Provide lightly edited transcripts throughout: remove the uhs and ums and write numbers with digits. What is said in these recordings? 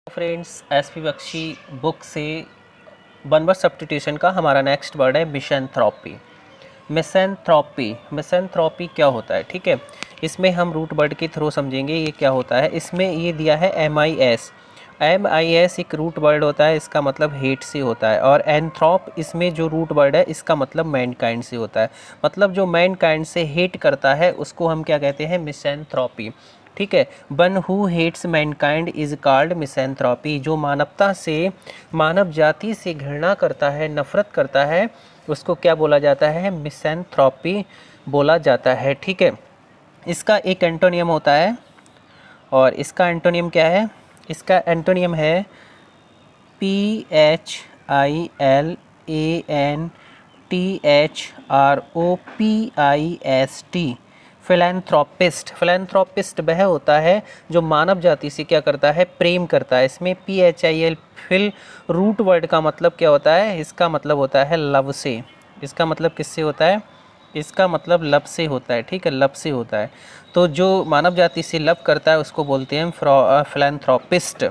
Friends, SP Bakshi book से one word substitution का हमारा नेक्स्ट वर्ड है मिसैंथ्रोपी। मिसैंथ्रोपी क्या होता है? ठीक है, इसमें हम रूट वर्ड के थ्रू समझेंगे ये क्या होता है। इसमें ये दिया है MIS एक रूट वर्ड होता है, इसका मतलब हेट से होता है। और एंथ्रोप इसमें जो रूट वर्ड है इसका मतलब मैनकाइंड से होता है। मतलब जो मैनकाइंड से हेट करता है उसको हम क्या कहते हैं? मिसैंथ्रोपी। ठीक है, one who hates mankind is called misanthropy. जो मानवता से, मानव जाति से घृणा करता है, नफरत करता है, उसको क्या बोला जाता है? मिसैंथ्रोपी बोला जाता है। ठीक है, इसका एक एंटोनियम होता है, और इसका एंटोनियम क्या है? इसका एंटोनियम है PHILANTHROPIST। फिलैंथ्रोपिस्ट वह होता है जो मानव जाति से क्या करता है? प्रेम करता है। इसमें PHIL फिल रूट वर्ड का मतलब क्या होता है? इसका मतलब होता है लव से। इसका मतलब किससे होता है? इसका मतलब लव से होता है। ठीक है, लव से होता है। तो जो मानव जाति से लव करता है उसको बोलते हैं फिलैंथ्रोपिस्ट।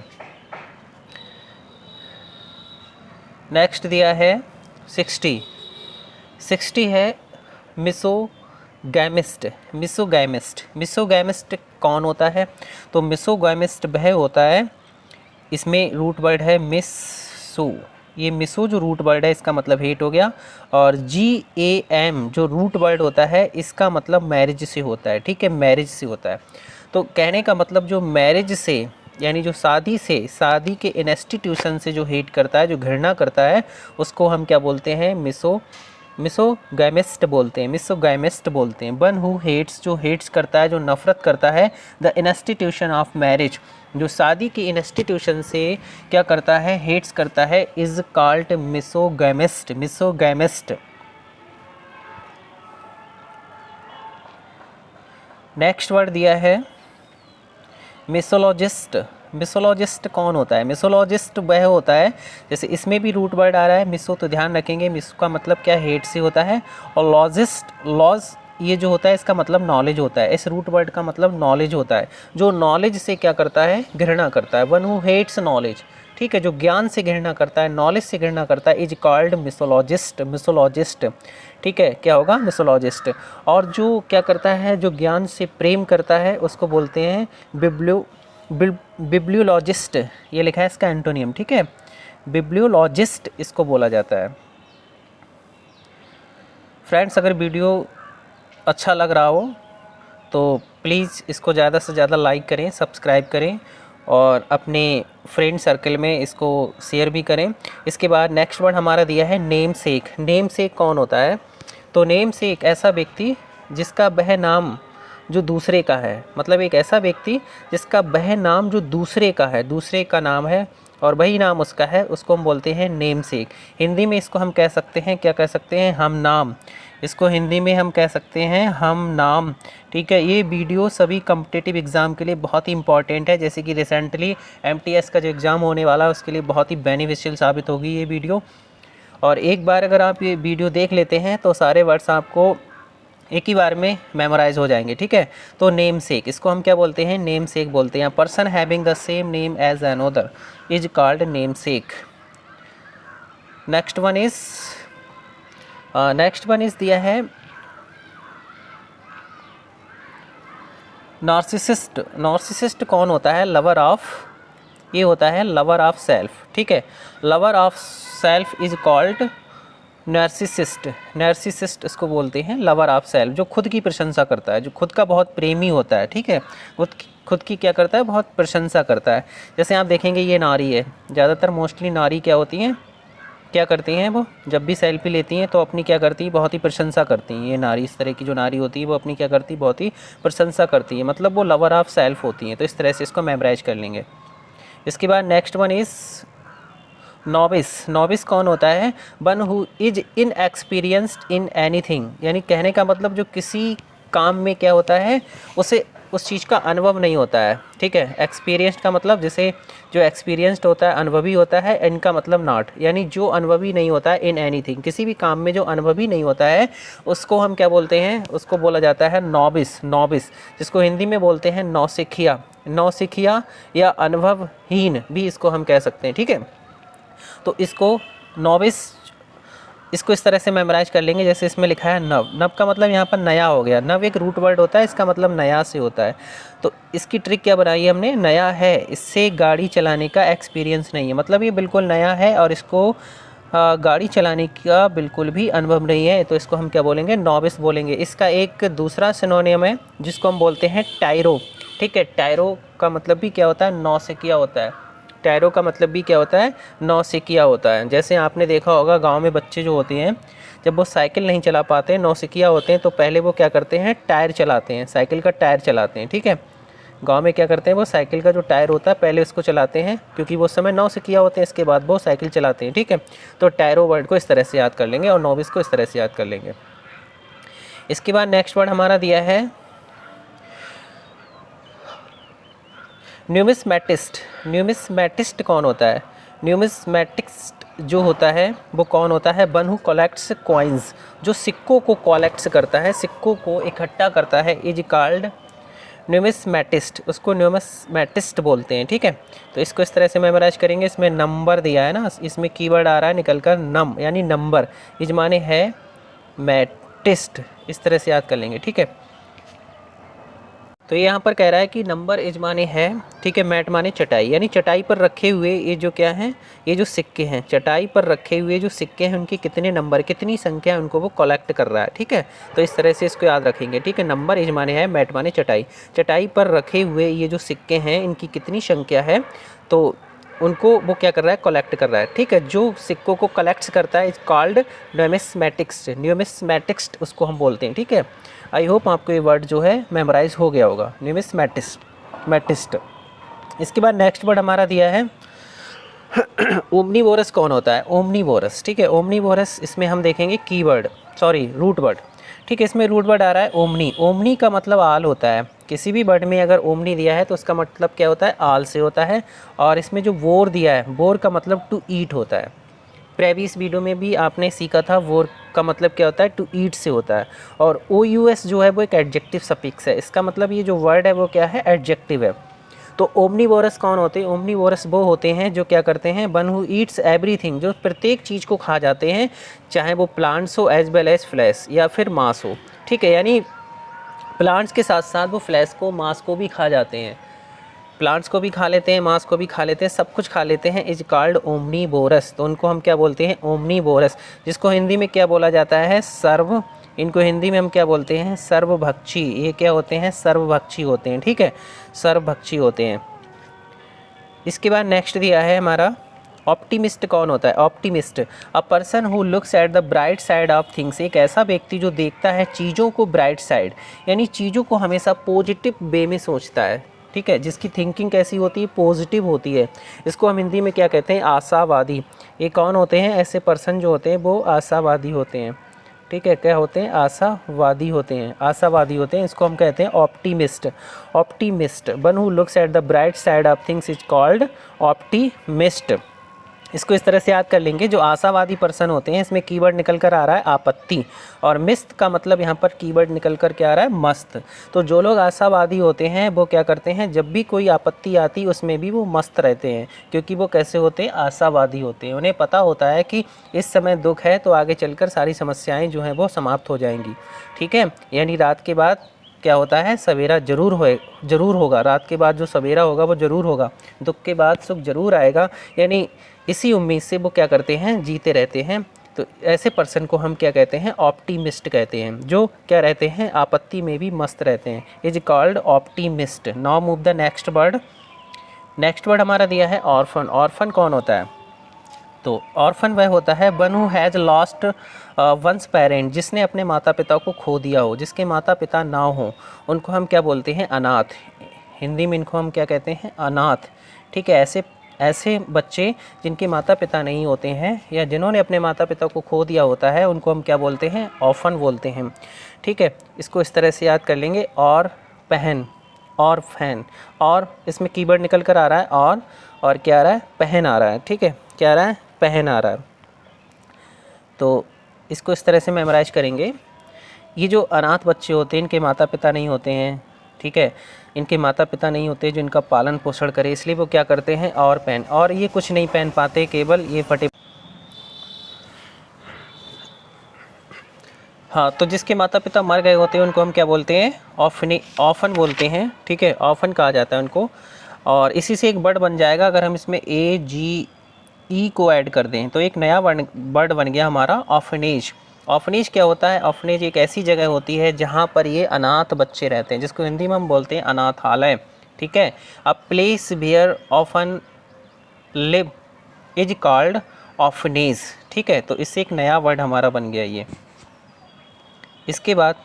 नेक्स्ट दिया है 60 है मिसोगैमिस्ट कौन होता है? तो मिसोगैमिस्ट वह होता है, इसमें रूट वर्ड है मिसो। ये मिसो जो रूट वर्ड है इसका मतलब हेट हो गया। और GAM जो रूट वर्ड होता है इसका मतलब मैरिज से होता है। ठीक है, मैरिज से होता है। तो कहने का मतलब जो मैरिज से, यानी जो शादी के इंस्टीट्यूशन से जो हेट करता है, जो घृणा करता है, उसको हम क्या बोलते हैं? मिसोगैमिस्ट बोलते हैं। वन हु हेट्स जो हेट्स करता है, जो नफरत करता है, द इंस्टीट्यूशन ऑफ मैरिज जो शादी के इंस्टीट्यूशन से क्या करता है? हेट्स करता है, is called misogamist. Next word दिया है मिसोलॉजिस्ट कौन होता है? मिसोलॉजिस्ट वह होता है, जैसे इसमें भी रूट वर्ड आ रहा है मिसो, तो ध्यान रखेंगे मिसो का मतलब क्या? हेट से होता है। और लॉज ये जो होता है इसका मतलब नॉलेज होता है। इस रूट वर्ड का मतलब नॉलेज होता है, जो नॉलेज से क्या करता है? घृणा करता है। वन हु हेट्स नॉलेज, ठीक है, जो ज्ञान से घृणा करता है, नॉलेज से घृणा करता है, इज कॉल्ड मिसोलॉजिस्ट। ठीक है, क्या होगा? मिसोलॉजिस्ट। और जो क्या करता है? जो ज्ञान से प्रेम करता है उसको बोलते हैं बिब्लियोलॉजिस्ट। ये लिखा है इसका एंटोनियम। ठीक है, बिब्लियोलॉजिस्ट इसको बोला जाता है। फ्रेंड्स, अगर वीडियो अच्छा लग रहा हो तो प्लीज़ इसको ज़्यादा से ज़्यादा लाइक करें, सब्सक्राइब करें, और अपने फ्रेंड सर्कल में इसको शेयर भी करें। इसके बाद नेक्स्ट वर्ड हमारा दिया है नेम सेक कौन होता है? तो नेम सेक ऐसा व्यक्ति जिसका वह नाम जो दूसरे का है। मतलब एक ऐसा व्यक्ति जिसका वह नाम जो दूसरे का है, दूसरे का नाम है और वही नाम उसका है, उसको हम बोलते हैं नेम सेक। हिंदी में इसको हम कह सकते हैं, क्या कह सकते हैं? हम नाम। इसको हिंदी में हम कह सकते हैं हम नाम। ठीक है, ये वीडियो सभी कॉम्पिटिटिव एग्ज़ाम के लिए बहुत ही इंपॉर्टेंट है। जैसे कि रिसेंटली MTS का जो एग्ज़ाम होने वाला है उसके लिए बहुत ही बेनिफिशियल साबित होगी ये वीडियो। और एक बार अगर आप ये वीडियो देख लेते हैं तो सारे वर्ड्स आपको एक ही बार में मेमोराइज हो जाएंगे। ठीक है, तो नेम सेक, इसको हम क्या बोलते हैं? नेम सेक बोलते हैं। Person having the same name as another is called namesake. Next one is दिया है नार्सिसिस्ट कौन होता है? लवर ऑफ, ये होता है लवर ऑफ सेल्फ। ठीक है, lover of self is called narcissist इसको बोलते हैं लवर ऑफ सेल्फ, जो खुद की प्रशंसा करता है, जो खुद का बहुत प्रेमी होता है। ठीक है, खुद की क्या करता है? बहुत प्रशंसा करता है। जैसे आप देखेंगे ये नारी है, ज़्यादातर मोस्टली नारी क्या होती हैं? क्या करती हैं? वो जब भी सेल्फी लेती हैं तो अपनी क्या करती है? बहुत ही प्रशंसा करती हैं। ये नारी, इस तरह की जो नारी होती है वो अपनी क्या करती है? बहुत ही प्रशंसा करती है, मतलब वो लवर ऑफ सेल्फ होती हैं। तो इस तरह से इसको मेमोराइज कर लेंगे। इसके बाद नेक्स्ट वन इज़ नॉविस कौन होता है? One who is inexperienced in anything, यानी कहने का मतलब जो किसी काम में क्या होता है? उस चीज़ का अनुभव नहीं होता है, ठीक है। एक्सपीरियंस्ड का मतलब जैसे जो एक्सपीरियंस्ड होता है, अनुभवी होता है, इनका मतलब नॉट, यानी जो अनुभवी नहीं होता है इन एनीथिंग, किसी भी काम में जो अनुभवी नहीं होता है उसको हम क्या बोलते हैं, उसको बोला जाता है नॉबिस। नॉबिस जिसको हिंदी में बोलते हैं नौसिखिया, नौसिखिया या अनुभवहीन भी इसको हम कह सकते हैं, ठीक है। तो इसको नॉविस, इसको इस तरह से मेमोराइज कर लेंगे, जैसे इसमें लिखा है नव। नव का मतलब यहाँ पर नया हो गया, नव एक रूट वर्ड होता है, इसका मतलब नया से होता है। तो इसकी ट्रिक क्या बनाई हमने, नया है, इससे गाड़ी चलाने का एक्सपीरियंस नहीं है, मतलब ये बिल्कुल नया है और इसको गाड़ी चलाने का बिल्कुल भी अनुभव नहीं है, तो इसको हम क्या बोलेंगे, नॉविस बोलेंगे। इसका एक दूसरा सिनोनियम है जिसको हम बोलते हैं टायरो, ठीक है। टायरो का मतलब भी क्या होता है, नौसिखिया होता है। टायरो का मतलब भी क्या होता है, नौसिखिया होता है। जैसे आपने देखा होगा गांव में बच्चे जो होते हैं जब वो साइकिल नहीं चला पाते, नौसिखिया होते हैं, तो पहले वो क्या करते हैं, टायर चलाते हैं, साइकिल का टायर चलाते हैं, ठीक है। गांव में क्या करते हैं, वो साइकिल का जो टायर होता है पहले उसको चलाते हैं, क्योंकि वो समय नौसिखिया होते हैं, इसके बाद वो साइकिल चलाते हैं, ठीक है। तो टायरो वर्ड को इस तरह से याद कर लेंगे और नोविस को इस तरह से याद कर लेंगे। इसके बाद नेक्स्ट वर्ड हमारा दिया है न्यूमिस्मैटिस्ट। न्यूमिस्मैटिस्ट कौन होता है, न्यूमिस्मैटिस्ट जो होता है वो कौन होता है, वन हु कलेक्ट्स कॉइन्स, जो सिक्कों को कलेक्ट्स करता है, सिक्कों को इकट्ठा करता है, इज कॉल्ड न्यूमिस्मैटिस्ट, उसको न्यूमिस्मैटिस्ट बोलते हैं, ठीक है। तो इसको इस तरह से मेमोराइज करेंगे। इसमें नंबर दिया है ना, इसमें कीवर्ड आ रहा है निकल कर नम, यानी नंबर, इज माने है मैटिस्ट, इस तरह से याद कर लेंगे, ठीक है। तो ये यहाँ पर कह रहा है कि नंबर इज माने है, ठीक है, मैट माने चटाई, यानी चटाई पर रखे हुए ये जो क्या हैं, ये जो सिक्के हैं, चटाई पर रखे हुए जो सिक्के हैं उनके कितने नंबर, कितनी संख्या उनको वो कलेक्ट कर रहा है, ठीक है। तो इस तरह से इसको याद रखेंगे, ठीक है। नंबर इज माने है, मैट माने चटाई, चटाई पर रखे हुए ये जो सिक्के हैं इनकी कितनी संख्या है, तो उनको वो क्या कर रहा है, कलेक्ट कर रहा है, ठीक है। जो सिक्कों को कलेक्ट करता है इज कॉल्ड न्यूमिस्मैटिक्स, न्यूमिस्मैटिक्स उसको हम बोलते हैं, ठीक है। आई होप आपको ये वर्ड जो है मेमोराइज हो गया होगा, न्यूमिस्मैटिस्ट, मैटिस्ट। इसके बाद नेक्स्ट वर्ड हमारा दिया है ओमनीवोरस कौन होता है, ओमनीवोरस, ठीक है। ओमनीवोरस इसमें हम देखेंगे कीवर्ड, सॉरी रूट वर्ड, ठीक है। इसमें रूट वर्ड आ रहा है ओमनी। ओमनी का मतलब आल होता है, किसी भी वर्ड में अगर ओमनी दिया है तो उसका मतलब क्या होता है, आल से होता है। और इसमें जो वोर दिया है, वोर का मतलब टू ईट होता है। प्रीवियस वीडियो में भी आपने सीखा था वोर का मतलब क्या होता है, टू ईट से होता है। और OUS जो है वो एक एडजेक्टिव सफिक्स है, इसका मतलब ये जो वर्ड है वो क्या है, एडजेक्टिव है। तो ओमनीवोरस कौन होते हैं, ओमनीवोरस वो होते हैं जो क्या करते हैं, वन हु ईट्स एवरीथिंग, जो प्रत्येक चीज़ को खा जाते हैं, चाहे वो प्लांट्स हो एज वेल एज फ्लैश या फिर मांस हो, ठीक है। यानी प्लांट्स के साथ साथ वो फ्लैश को, मांस को भी खा जाते हैं, प्लांट्स को भी खा लेते हैं, मांस को भी खा लेते हैं, सब कुछ खा लेते हैं, इज कॉल्ड ओमनीवोरस। तो उनको हम क्या बोलते हैं, ओमनीवोरस, जिसको हिंदी में क्या बोला जाता है, सर्व, इनको हिंदी में हम क्या बोलते हैं, सर्वभक्षी। ये क्या होते हैं, सर्वभक्षी होते हैं, ठीक है, सर्वभक्षी होते हैं। इसके बाद नेक्स्ट दिया है हमारा ऑप्टिमिस्ट कौन होता है, optimist, a person who looks at the bright side of things, एक ऐसा व्यक्ति जो देखता है चीज़ों को ब्राइट साइड, यानी चीज़ों को हमेशा पॉजिटिव वे में सोचता है, ठीक है, जिसकी थिंकिंग कैसी होती है, पॉजिटिव होती है। इसको हम हिंदी में क्या कहते हैं, आशावादी। ये कौन होते हैं, ऐसे पर्सन जो होते हैं वो आशावादी होते हैं, ठीक है, क्या होते हैं, आशावादी होते हैं, आशावादी होते हैं, इसको हम कहते हैं optimist. Optimist, one who looks at the bright side of things is called optimist. इसको इस तरह से याद कर लेंगे। जो आशावादी पर्सन होते हैं, इसमें कीवर्ड निकल कर आ रहा है आपत्ति, और मिस्त का मतलब यहाँ पर कीवर्ड निकल कर क्या आ रहा है, मस्त। तो जो लोग आशावादी होते हैं वो क्या करते हैं, जब भी कोई आपत्ति आती उसमें भी वो मस्त रहते हैं, क्योंकि वो कैसे होते हैं, आशावादी होते हैं। उन्हें पता होता है कि इस समय दुख है तो आगे चलकर सारी समस्याएँ जो हैं वो समाप्त हो जाएंगी, ठीक है। यानी रात के बाद क्या होता है, सवेरा जरूर होगा, रात के बाद जो सवेरा होगा वो ज़रूर होगा, दुख के बाद सुख जरूर आएगा, यानी इसी उम्मीद से वो क्या करते हैं, जीते रहते हैं। तो ऐसे पर्सन को हम क्या कहते हैं, ऑप्टिमिस्ट कहते हैं, जो क्या रहते हैं, आपत्ति में भी मस्त रहते हैं, is called optimist. Now move the next word. Next word हमारा दिया है ऑर्फन। ऑर्फन कौन होता है, तो ऑर्फन वह होता है one who has lost one's parent, जिसने अपने माता पिता को खो दिया हो, जिसके माता पिता ना हो, उनको हम क्या बोलते हैं, अनाथ। हिंदी में इनको हम क्या कहते हैं, अनाथ, ठीक है। ऐसे बच्चे जिनके माता पिता नहीं होते हैं या जिन्होंने अपने माता पिता को खो दिया होता है, उनको हम क्या बोलते हैं, ऑर्फन बोलते हैं, ठीक है। इसको इस तरह से याद कर लेंगे। और पहन, और फैन, और इसमें कीवर्ड निकल कर आ रहा है और क्या आ रहा है, पहन आ रहा है। ठीक है, क्या आ रहा है, पहन आ रहा है। तो इसको इस तरह से मेमोराइज करेंगे। ये जो अनाथ बच्चे होते हैं, इनके माता पिता नहीं होते हैं, ठीक है, इनके माता पिता नहीं होते जो इनका पालन पोषण करे, इसलिए वो क्या करते हैं, और पहन, और ये कुछ नहीं पहन पाते, केवल ये फटे। हाँ, तो जिसके माता पिता मर गए होते हैं उनको हम क्या बोलते हैं, ऑफन बोलते हैं। ठीक है, ऑफन कहा जाता है उनको। और इसी से एक वर्ड बन जाएगा, अगर हम इसमें AGE को ऐड कर दें तो एक नया वर्ड बन गया हमारा, ऑफनेज। ऑफनेज क्या होता है, ऑफनेज एक ऐसी जगह होती है जहाँ पर ये अनाथ बच्चे रहते हैं, जिसको हिंदी में हम बोलते हैं अनाथालय। ठीक है, a place where orphan live is called orphanage. ठीक है, तो इससे एक नया वर्ड हमारा बन गया ये। इसके बाद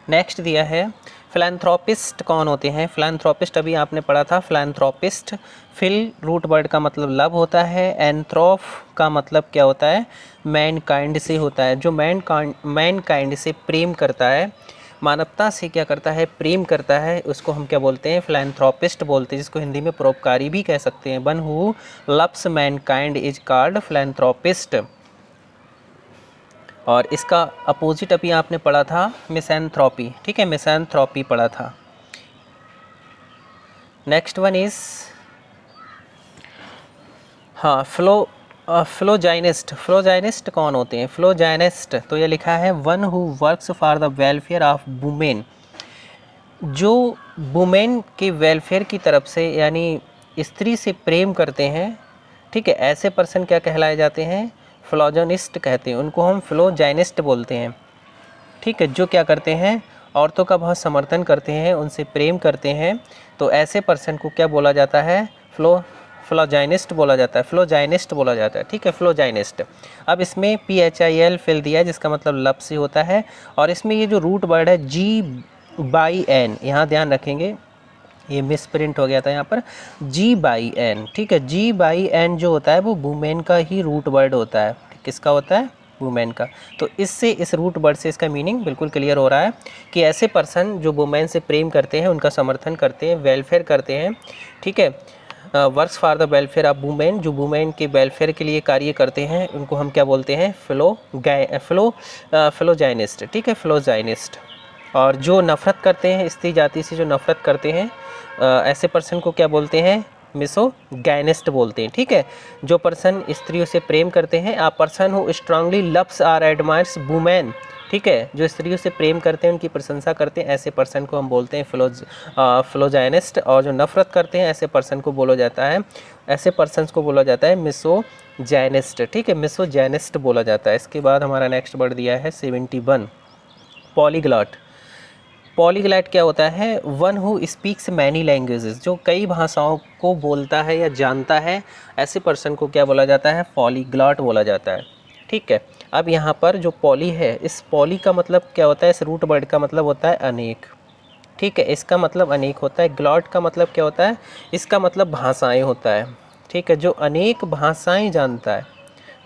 नेक्स्ट दिया है फिलैंथ्रोपिस्ट कौन होते हैं। फिलैंथ्रोपिस्ट अभी आपने पढ़ा था, फिलैंथ्रोपिस्ट, फिल रूट वर्ड का मतलब लव होता है, एंथ्रोप का मतलब क्या होता है, मैनकाइंड से होता है। जो मैनकाइंड से प्रेम करता है, मानवता से क्या करता है, प्रेम करता है, उसको हम क्या बोलते हैं, फिलैंथ्रोपिस्ट बोलते हैं, जिसको हिंदी में परोपकारी भी कह सकते हैं। One who loves Mankind is called philanthropist. और इसका अपोजिट अभी आपने पढ़ा था, मिसैंथ्रोपी। ठीक है, मिसैंथ्रोपी पढ़ा था। नेक्स्ट वन इज हाँ फ्लोजाइनिस्ट। फ्लोजाइनिस्ट कौन होते हैं, फ्लोजाइनिस्ट तो ये लिखा है one who works for the welfare of women. जो वुमेन के वेलफेयर की तरफ से, यानी स्त्री से प्रेम करते हैं, ठीक है, ऐसे पर्सन क्या कहलाए जाते हैं, फ्लोजानिस्ट कहते हैं, उनको हम फ्लोजाइनिस्ट बोलते हैं। ठीक है, जो क्या करते हैं, औरतों का बहुत समर्थन करते हैं, उनसे प्रेम करते हैं, तो ऐसे पर्सन को क्या बोला जाता है, फ्लोजाइनिस्ट बोला जाता है, फ्लोजाइनिस्ट बोला जाता है। ठीक है, फ्लोजाइनिस्ट। अब इसमें PHIL फिल दिया है, जिसका मतलब लव से होता है। और इसमें ये जो रूट वर्ड है G/N, यहाँ ध्यान रखेंगे, ये मिस प्रिंट हो गया था यहाँ पर, G/N। ठीक है, G/N जो होता है वो वुमेन का ही रूट वर्ड होता है। किसका होता है, वुमेन का। तो इससे, इस रूट वर्ड से इसका मीनिंग बिल्कुल क्लियर हो रहा है कि ऐसे पर्सन जो वुमेन से प्रेम करते हैं, उनका समर्थन करते हैं, वेलफेयर करते हैं, ठीक है, works for the welfare of women, जो वुमेन के वेलफेयर के लिए कार्य करते हैं, उनको हम क्या बोलते हैं, फ्लोजाइनिस्ट। ठीक है, फ्लोजाइनिस्ट। और जो नफ़रत करते हैं, स्त्री जाति से जो नफ़रत करते हैं, ऐसे पर्सन को क्या बोलते हैं, मिसोगैनिस्ट बोलते हैं। ठीक है, जो पर्सन स्त्रियों से प्रेम करते हैं, a person who strongly loves or admires women. ठीक है, जो स्त्रियों से प्रेम करते हैं, उनकी प्रशंसा करते हैं, ऐसे पर्सन को हम बोलते हैं फ्लोजाइनिस्ट। और जो नफ़रत करते हैं, ऐसे पर्सन को बोला जाता है, ऐसे पर्सन्स को बोला जाता है मिसोगैनिस्ट। ठीक है, मिसोगैनिस्ट बोला जाता है। इसके बाद हमारा नेक्स्ट वर्ड दिया है 71, पॉलीग्लॉट। पॉलीग्लॉट क्या होता है, one who speaks many languages, जो कई भाषाओं को बोलता है या जानता है, ऐसे पर्सन को क्या बोला जाता है, पॉलीग्लॉट बोला जाता है। ठीक है, अब यहाँ पर जो पॉली है, इस पॉली का मतलब क्या होता है, इस रूट वर्ड का मतलब होता है अनेक। ठीक है, इसका मतलब अनेक होता है। ग्लॉट का मतलब क्या होता है, इसका मतलब भाषाएं होता है। ठीक है, जो अनेक भाषाएं जानता है,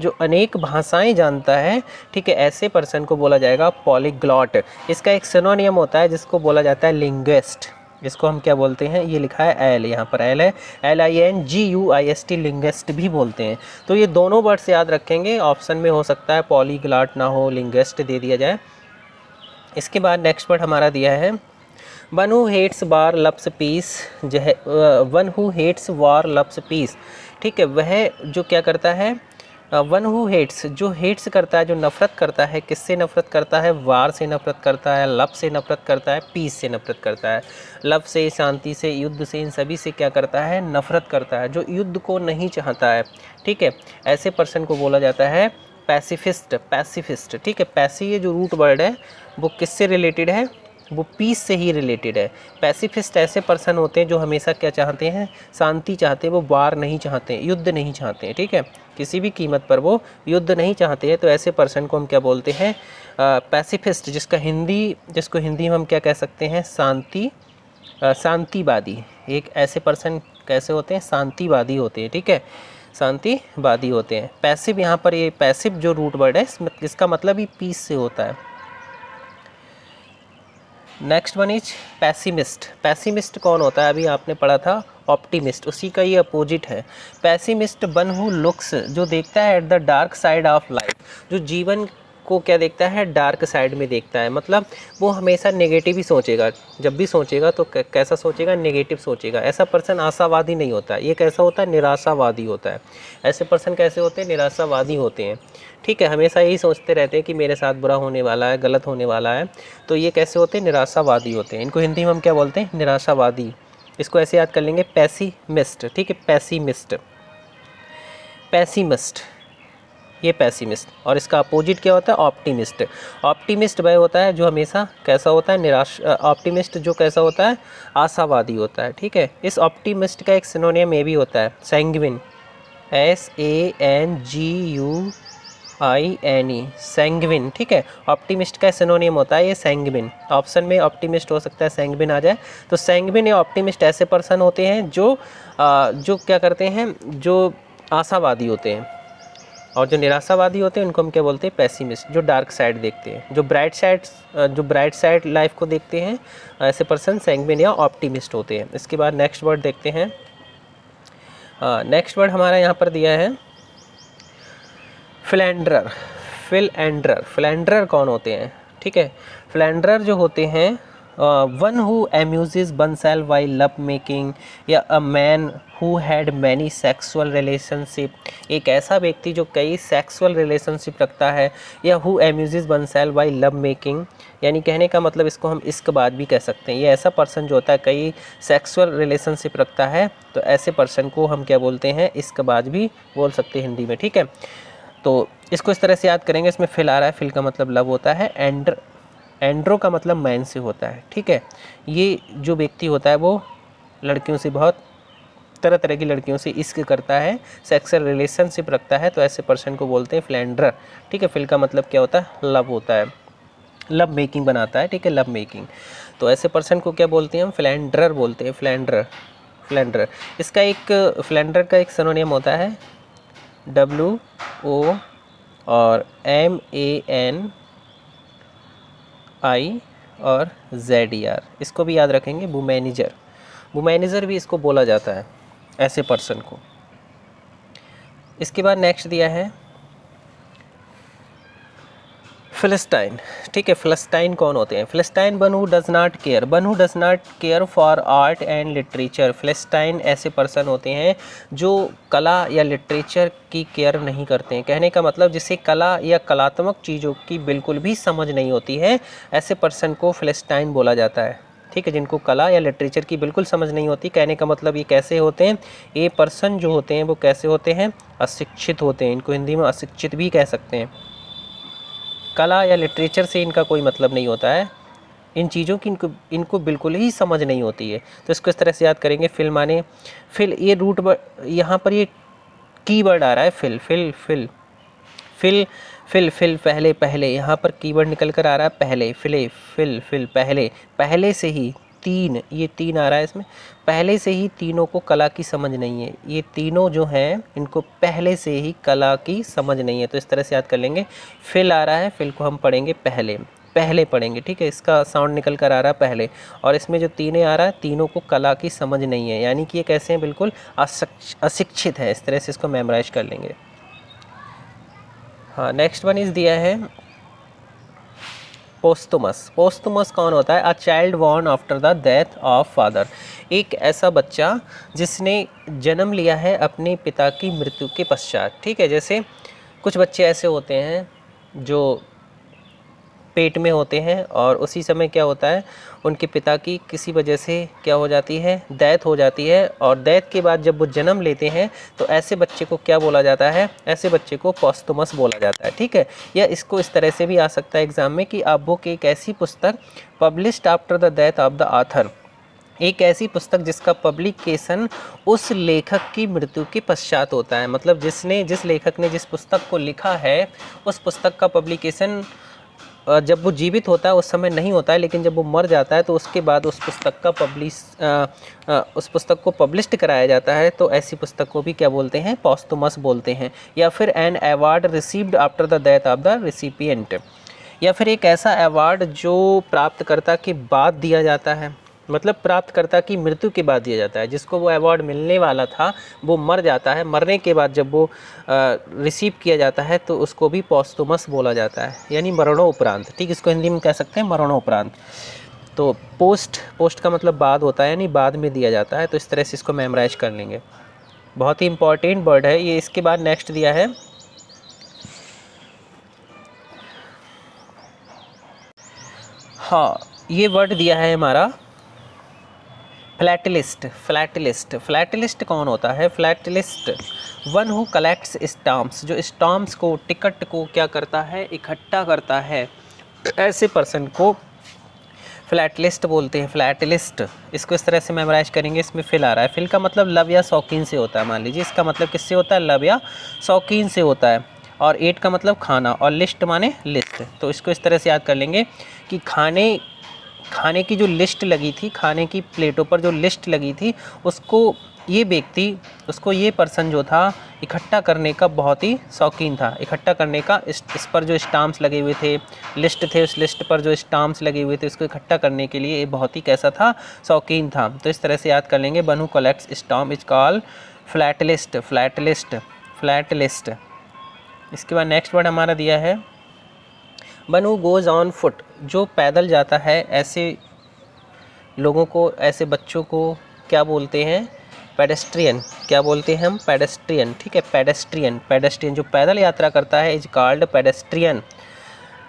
जो अनेक भाषाएं जानता है, ठीक है, ऐसे पर्सन को बोला जाएगा पॉलीग्लॉट। इसका एक सिनोनियम होता है जिसको बोला जाता है लिंग्विस्ट। जिसको हम क्या बोलते हैं, ये लिखा है एल, यहाँ पर एल है, LINGUIST, लिंग्विस्ट भी बोलते हैं। तो ये दोनों वर्ड्स याद रखेंगे, ऑप्शन में हो सकता है पॉलीग्लॉट ना हो, लिंग्विस्ट दे दिया जाए। इसके बाद नेक्स्ट वर्ड हमारा दिया है one who hates war loves peace. One who hates war loves peace. ठीक है, वह जो क्या करता है, वन हु हेट्स, जो हेट्स करता है, जो नफ़रत करता है, किससे नफ़रत करता है, वार से नफ़रत करता है, लव से नफ़रत करता है, पीस से नफ़रत करता है। लव से, शांति से, युद्ध से, इन सभी से क्या करता है, नफ़रत करता है, जो युद्ध को नहीं चाहता है। ठीक है, ऐसे पर्सन को बोला जाता है पैसिफिस्ट। पैसिफिस्ट, ठीक है, पैसी ये जो रूट वर्ड है वो किससे रिलेटेड है, वो पीस से ही रिलेटेड है। पैसिफिस्ट ऐसे पर्सन होते हैं जो हमेशा क्या चाहते हैं, शांति चाहते हैं, वो वार नहीं चाहते हैं, युद्ध नहीं चाहते हैं। ठीक है, किसी भी कीमत पर वो युद्ध नहीं चाहते हैं, तो ऐसे पर्सन को हम क्या बोलते हैं, पैसिफिस्ट। जिसको हिंदी में हम क्या कह सकते हैं, शांतिवादी। एक ऐसे पर्सन कैसे होते हैं, शांतिवादी होते हैं। ठीक है, शांतिवादी होते हैं। पैसिव, यहाँ पर ये पैसिव जो रूट वर्ड है, इसका मतलब ही पीस से होता है। Next one is pessimist. Pessimist कौन होता है? अभी आपने पढ़ा था ऑप्टिमिस्ट, उसी का ये अपोजिट है। पैसिमिस्ट वन हु लुक्स, जो देखता है at the dark side of life, जो जीवन को क्या देखता है? डार्क साइड में देखता है। मतलब वो हमेशा नेगेटिव ही सोचेगा, जब भी सोचेगा तो कैसा सोचेगा? नेगेटिव सोचेगा। ऐसा पर्सन आशावादी नहीं होता, ये कैसा होता है? निराशावादी होता है। ऐसे पर्सन कैसे होते हैं? निराशावादी होते हैं। ठीक है, हमेशा यही सोचते रहते हैं कि मेरे साथ बुरा होने वाला है, गलत होने वाला है। तो ये कैसे होते हैं? निराशावादी होते हैं। इनको हिंदी में हम क्या बोलते हैं? निराशावादी। इसको ऐसे याद कर लेंगे, पैसिमिस्ट। ठीक है, पैसिमिस्ट, पैसिमिस्ट, ये पैसिमिस्ट। और इसका अपोजिट क्या होता है? ऑप्टिमिस्ट। ऑप्टिमिस्ट वह होता है जो हमेशा कैसा होता है? ऑप्टिमिस्ट जो कैसा होता है? आशावादी होता है। ठीक है, इस ऑप्टिमिस्ट का एक सिनोनियम ये भी होता है, सैंग्विन, SANGUINE, सैंग्विन। ठीक है, ऑप्टिमिस्ट का सिनोनियम होता है ये सैंग्विन। ऑप्शन में ऑप्टिमिस्ट हो सकता है, सैंग्विन आ जाए। तो सैंग्विन या ऑप्टिमिस्ट ऐसे पर्सन होते हैं जो क्या करते हैं? जो आशावादी होते हैं। और जो निराशावादी होते हैं उनको हम क्या बोलते हैं? पैसिमिस्ट, जो डार्क साइड देखते हैं, जो ब्राइट साइड लाइफ को देखते हैं, ऐसे पर्सन सैंग्विन या ऑप्टिमिस्ट होते हैं। इसके बाद नेक्स्ट वर्ड देखते हैं। नेक्स्ट वर्ड हमारा यहाँ पर दिया है फिलेंडरर। फिलेंडरर कौन होते हैं? ठीक है, फिलेंडरर जो होते हैं one who amuses oneself while love making, या a man who had many sexual relationship, एक ऐसा व्यक्ति जो कई सेक्सुअल रिलेशनशिप रखता है, या who amuses oneself while love making, यानी कहने का मतलब इसको हम इश्कबाज भी कह सकते हैं। ये ऐसा पर्सन जो होता है कई सेक्सुअल रिलेशनशिप रखता है, तो ऐसे पर्सन को हम क्या बोलते हैं? इश्कबाज भी बोल सकते हैं हिंदी में। ठीक है, तो इसको इस तरह से याद करेंगे। इसमें फिल आ रहा है, फिल का मतलब लव होता है, एंड्रो का मतलब मैन से होता है। ठीक है, ये जो व्यक्ति होता है वो लड़कियों से बहुत तरह तरह की लड़कियों से इश्क करता है, सेक्सुअल रिलेशनशिप रखता है, तो ऐसे पर्सन को बोलते हैं फिलेंडरर। ठीक है, फिल का मतलब क्या होता है? लव होता है, लव मेकिंग बनाता है। ठीक है, लव मेकिंग। तो ऐसे पर्सन को क्या बोलते हैं? हम फिलेंडरर बोलते हैं, फिलेंडरर। इसका एक फिलेंडरर का एक सिनोनियम होता है WO और MANI और ZER। इसको भी याद रखेंगे, वुमेनिजर भी इसको बोला जाता है, ऐसे पर्सन को। इसके बाद नेक्स्ट दिया है फिलिस्टाइन। ठीक है, फिलिस्टाइन कौन होते हैं? Philistine one who does not care for art and literature. Philistine ऐसे पर्सन होते हैं जो कला या लिटरेचर की केयर नहीं करते हैं। कहने का मतलब जिसे कला या कलात्मक चीज़ों की बिल्कुल भी समझ नहीं होती है, ऐसे पर्सन को फिलिस्टाइन बोला जाता है। ठीक है, जिनको कला या लिटरेचर की बिल्कुल समझ नहीं होती। कहने का मतलब ये कैसे होते हैं? ये पर्सन जो होते हैं वो कैसे होते हैं? अशिक्षित होते हैं। इनको हिंदी में अशिक्षित भी कह सकते हैं। कला या लिटरेचर से इनका कोई मतलब नहीं होता है, इन चीज़ों की इनको बिल्कुल ही समझ नहीं होती है। तो इसको इस तरह से याद करेंगे, फिल माने फिल, ये रूट वर्ड, यहाँ पर ये कीवर्ड आ रहा है फिल, पहले यहाँ पर कीवर्ड निकल कर आ रहा है पहले, फिल पहले से ही तीन, ये तीन आ रहा है इसमें, पहले से ही तीनों को कला की समझ नहीं है। ये तीनों जो हैं इनको पहले से ही कला की समझ नहीं है। तो इस तरह से याद कर लेंगे, फिल आ रहा है, फिल को हम पढ़ेंगे पहले पढ़ेंगे। ठीक है, इसका साउंड निकल कर आ रहा है पहले, और इसमें जो तीन आ रहा है, तीनों को कला की समझ नहीं है, यानी कि ये कैसे हैं? बिल्कुल अशिक्षित है। इस तरह से इसको मेमोराइज कर लेंगे। हाँ, नेक्स्ट वन इज दिया है पोस्टुमस कौन होता है? A child born after the death of father. एक ऐसा बच्चा जिसने जन्म लिया है अपने पिता की मृत्यु के पश्चात। ठीक है, जैसे कुछ बच्चे ऐसे होते हैं जो पेट में होते हैं और उसी समय क्या होता है, उनके पिता की किसी वजह से क्या हो जाती है? डेथ हो जाती है। और डेथ के बाद जब वो जन्म लेते हैं तो ऐसे बच्चे को क्या बोला जाता है? ऐसे बच्चे को पोस्टुमस बोला जाता है। ठीक है, या इसको इस तरह से भी आ सकता है एग्जाम में कि अब वो एक ऐसी पुस्तक published after the death of the author, एक ऐसी पुस्तक जिसका पब्लिकेशन उस लेखक की मृत्यु के पश्चात होता है। मतलब जिस लेखक ने जिस पुस्तक को लिखा है उस पुस्तक का पब्लिकेशन जब वो जीवित होता है उस समय नहीं होता है, लेकिन जब वो मर जाता है तो उसके बाद उस पुस्तक को पब्लिश्ड कराया जाता है। तो ऐसी पुस्तक को भी क्या बोलते हैं? पोस्टुमस बोलते हैं। या फिर an award received after the death of the recipient, या फिर एक ऐसा अवार्ड जो प्राप्तकर्ता के बाद दिया जाता है, मतलब प्राप्तकर्ता की मृत्यु के बाद दिया जाता है। जिसको वो अवार्ड मिलने वाला था वो मर जाता है, मरने के बाद जब वो रिसीव किया जाता है तो उसको भी पॉस्टुमस बोला जाता है, यानी मरणोपरांत। ठीक, इसको हिंदी में कह सकते हैं मरणोपरांत। तो पोस्ट का मतलब बाद होता है, यानी बाद में दिया जाता है। तो इस तरह से इसको मेमोराइज कर लेंगे। बहुत ही इंपॉर्टेंट वर्ड है ये। इसके बाद नेक्स्ट दिया है हाँ, ये वर्ड दिया है हमारा फ्लैटलिस्ट। फ्लैटलिस्ट कौन होता है? फ्लैटलिस्ट वन हु कलेक्ट्स स्टाम्प्स, जो स्टाम्प्स को, टिकट को क्या करता है? इकट्ठा करता है। ऐसे पर्सन को फ्लैटलिस्ट बोलते हैं। फ्लैटलिस्ट, इसको इस तरह से मेमोराइज करेंगे। इसमें फिल आ रहा है, फिल का मतलब लव या शौकीन से होता है। मान लीजिए इसका मतलब किससे होता है? लव या शौकीन से होता है। और एट का मतलब खाना, और लिस्ट माने लिस्ट। तो इसको इस तरह से याद कर लेंगे कि खाने की जो लिस्ट लगी थी, खाने की प्लेटों पर जो लिस्ट लगी थी, उसको ये पर्सन जो था इकट्ठा करने का बहुत ही शौकीन था। इकट्ठा करने का, इस पर जो स्टाम्प्स लगे हुए थे, लिस्ट थे, उस लिस्ट पर जो स्टाम्प्स लगे हुए थे, उसको इकट्ठा करने के लिए ये बहुत ही कैसा था? शौकीन था। तो इस तरह से याद कर लेंगे, one who collects stamp is called philatelist. इसके बाद नेक्स्ट वर्ड हमारा दिया है one who goes on foot, जो पैदल जाता है। ऐसे लोगों को, ऐसे बच्चों को क्या बोलते हैं? पेडेस्ट्रियन। क्या बोलते हैं हम? पेडेस्ट्रियन। ठीक है, पेडेस्ट्रियन जो पैदल यात्रा करता है इज कॉल्ड पेडेस्ट्रियन।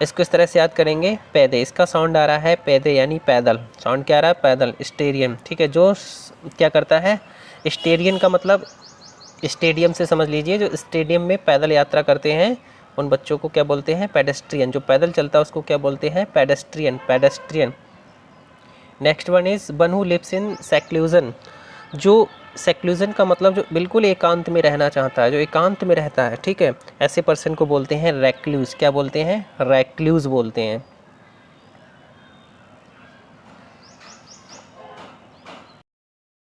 इसको इस तरह से याद करेंगे, पैदे, इसका साउंड आ रहा है पैदे यानी पैदल। साउंड क्या आ रहा है? पैदल। स्टेडियम, ठीक है, जो क्या करता है? स्टेडियम का मतलब स्टेडियम से समझ लीजिए, जो स्टेडियम में पैदल यात्रा करते हैं उन बच्चों को क्या बोलते हैं? पेडेस्ट्रियन। जो पैदल चलता है उसको क्या बोलते हैं? Pedestrian. Next one is one who lives in seclusion, जो सेक्लूजन का मतलब जो बिल्कुल एकांत में रहना चाहता है, जो एकांत में रहता है। ठीक है, ऐसे पर्सन को बोलते हैं रेक्लूज। क्या बोलते हैं? रेक्लूज बोलते हैं।